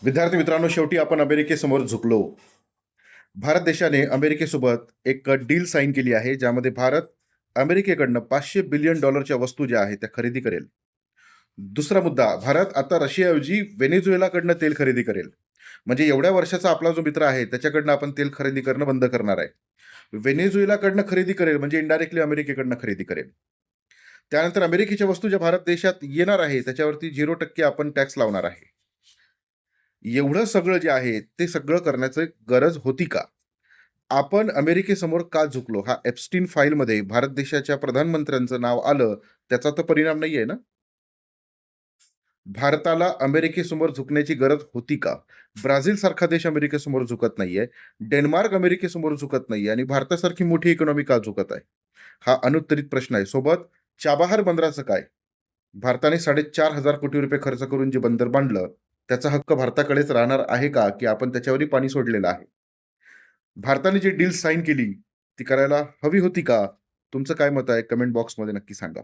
विद्यार्थी मित्रांनो, शेवटी आपण अमेरिकेसमोर झुकलो. भारत देशाने अमेरिकेसोबत एक डील साइन केली आहे, ज्यामध्ये भारत अमेरिकेकडनं $500 बिलियन वस्तू ज्या आहेत त्या खरेदी करेल. दुसरा मुद्दा, भारत आता रशियाऐवजी व्हेनेझुएलाकडनं तेल खरेदी करेल. म्हणजे एवढ्या वर्षाचा आपला जो मित्र आहे त्याच्याकडनं आपण तेल खरेदी करणं बंद करणार आहे. व्हेनेझुएलाकडनं खरेदी करेल म्हणजे इनडायरेक्टली अमेरिकेकडनं खरेदी करेल. त्यानंतर अमेरिकेच्या वस्तू ज्या भारत देशात येणार आहे त्याच्यावरती 0% आपण टॅक्स लावणार आहे. एवढं सगळं जे आहे ते सगळं करण्याची गरज होती का? आपण अमेरिकेसमोर का झुकलो? हा एप्स्टीन फाईलमध्ये भारत देशाच्या प्रधानमंत्र्यांचं नाव आलं, त्याचा तर परिणाम नाहीये ना? भारताला अमेरिकेसमोर झुकण्याची गरज होती का? ब्राझील सारखा देश अमेरिकेसमोर झुकत नाहीये. डेन्मार्क अमेरिकेसमोर झुकत नाहीये आणि भारतासारखी मोठी इकॉनॉमी का झुकत आहे? हा अनुत्तरित प्रश्न आहे. सोबत चाबहार बंदराचं काय? भारताने 4,500 कोटी रुपये खर्च करून जे बंदर बांधलं, त्याचा हक्क भारताकडेच राहणार आहे का? की आपण त्याच्यावरही पाणी सोडलेलं आहे? भारताने जी डील साइन केली, ती करायला हवी होती का? तुमचं काय मत आहे? कमेंट बॉक्समध्ये नक्की सांगा.